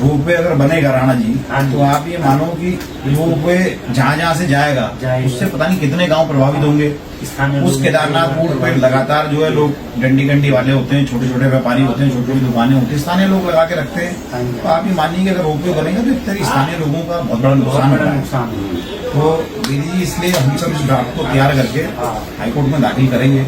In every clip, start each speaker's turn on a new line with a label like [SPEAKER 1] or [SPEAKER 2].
[SPEAKER 1] Ropeway अगर बनेगा राणा जी, तो आप ये मानो कि रोपवे जहाँ जहाँ से जाएगा उससे पता नहीं कितने गांव प्रभावित होंगे। उस केदारनाथ रोड पे लगातार जो है लोग डंडी गंडी वाले होते हैं, छोटे छोटे व्यापारी होते हैं, छोटी छोटी दुकानें होती हैं, स्थानीय लोग लगा के रखते हैं। तो आप ये मानिए कि अगर रोपवे बनेगा तो एक तरह स्थानीय लोगों का बहुत बड़ा नुकसान है। तो दीदी जी, इसलिए हम सब इस ड्राफ्ट को तैयार करके हाईकोर्ट में दाखिल करेंगे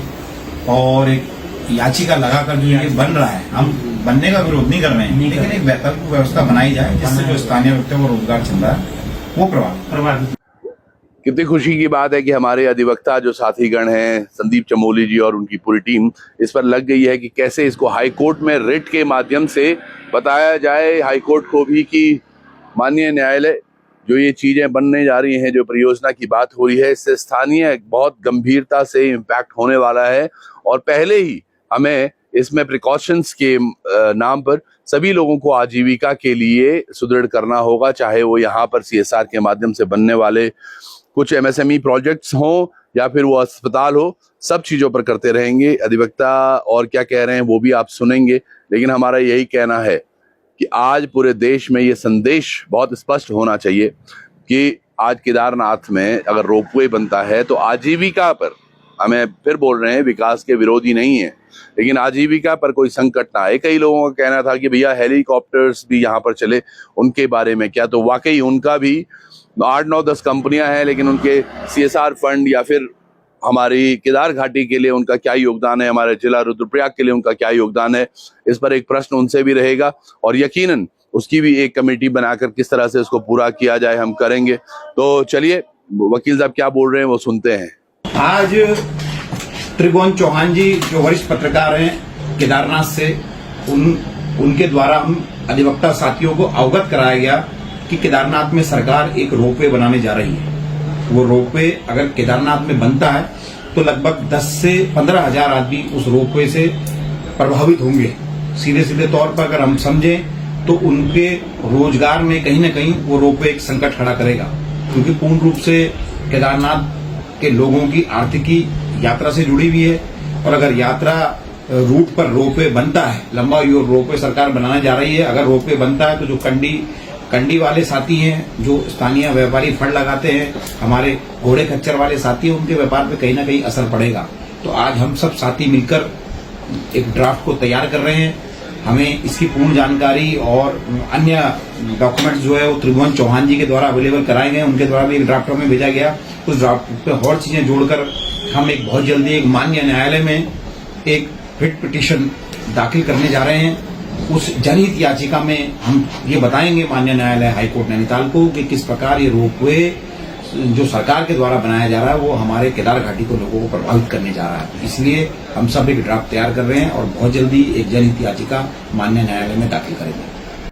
[SPEAKER 1] और एक याचिका लगाकर जो ये बन रहा है, हम बनने का विरोध नहीं कर रहे हैं, लेकिन एक वैकल्पिक व्यवस्था बनाई जाए जिससे जो स्थानीय व्यक्तियों को रोजगार चल रहा है वो प्रभावित।
[SPEAKER 2] कितनी खुशी की बात है कि हमारे अधिवक्ता जो साथीगण हैं, संदीप चमोली जी और उनकी पूरी टीम इस पर लग गई है कि कैसे इसको हाई कोर्ट में रिट के माध्यम से बताया जाए हाई कोर्ट को भी कि माननीय न्यायालय जो ये चीजें बनने जा रही हैं, जो परियोजना की बात हो रही है, इससे स्थानीय बहुत गंभीरता से इम्पैक्ट होने वाला है और पहले ही हमें इसमें प्रिकॉशंस के नाम पर सभी लोगों को आजीविका के लिए सुदृढ़ करना होगा, चाहे वो यहाँ पर CSR के माध्यम से बनने वाले कुछ MSME प्रोजेक्ट्स हों या फिर वो अस्पताल हो, सब चीज़ों पर करते रहेंगे। अधिवक्ता और क्या कह रहे हैं वो भी आप सुनेंगे, लेकिन हमारा यही कहना है कि आज पूरे देश में ये संदेश बहुत स्पष्ट होना चाहिए कि आज केदारनाथ में अगर रोपवे बनता है तो आजीविका पर, हमें फिर बोल रहे हैं विकास के विरोधी नहीं है, लेकिन आजीविका पर कोई संकट ना आए। कई लोगों का कहना था कि भैया हेलीकॉप्टर्स भी यहाँ पर चले, उनके बारे में क्या? तो वाकई उनका भी 8-9-10 कंपनियां हैं, लेकिन उनके CSR फंड या फिर हमारी केदार घाटी के लिए उनका क्या योगदान है, हमारे जिला रुद्रप्रयाग के लिए उनका क्या योगदान है, इस पर एक प्रश्न उनसे भी रहेगा और यकीनन उसकी भी एक कमेटी बनाकर किस तरह से उसको पूरा किया जाए हम करेंगे। तो चलिए वकील साहब क्या बोल रहे हैं वो सुनते हैं।
[SPEAKER 1] आज त्रिभुवन चौहान जी जो वरिष्ठ पत्रकार हैं केदारनाथ से, उनके द्वारा हम अधिवक्ता साथियों को अवगत कराया गया कि केदारनाथ में सरकार एक रोपवे बनाने जा रही है। वो रोपवे अगर केदारनाथ में बनता है तो लगभग 10 से 15 हजार आदमी उस रोपवे से प्रभावित होंगे। सीधे सीधे तौर पर अगर हम समझें तो उनके रोजगार में कहीं न कहीं वो रोपवे एक संकट खड़ा करेगा, क्योंकि पूर्ण रूप से केदारनाथ के लोगों की आर्थिकी यात्रा से जुड़ी हुई है और अगर यात्रा रूट पर रोपवे बनता है, लंबा रोपवे सरकार बनाने जा रही है, अगर रोपवे बनता है तो जो कंडी वाले साथी हैं, जो स्थानीय व्यापारी फंड लगाते हैं, हमारे घोड़े खच्चर वाले साथी हैं, उनके व्यापार पे कहीं ना कहीं असर पड़ेगा। तो आज हम सब साथी मिलकर एक ड्राफ्ट को तैयार कर रहे हैं। हमें इसकी पूर्ण जानकारी और अन्य डॉक्यूमेंट्स जो है वो त्रिभुवन चौहान जी के द्वारा अवेलेबल कराए गए, उनके द्वारा भी एक ड्राफ्ट हमें भेजा गया। उस ड्राफ्ट पे और चीजें जोड़कर हम एक बहुत जल्दी एक माननीय न्यायालय में एक रिट पिटीशन दाखिल करने जा रहे हैं। उस जनहित याचिका में हम ये बताएंगे माननीय न्यायालय हाईकोर्ट नैनीताल को कि किस प्रकार ये रोपवे जो सरकार के द्वारा बनाया जा रहा है वो हमारे केदार घाटी को लोगों को प्रभावित करने जा रहा है। इसलिए हम सब एक ड्राफ्ट तैयार कर रहे हैं और बहुत जल्दी एक जनहित याचिका माननीय न्यायालय में दाखिल करेंगे।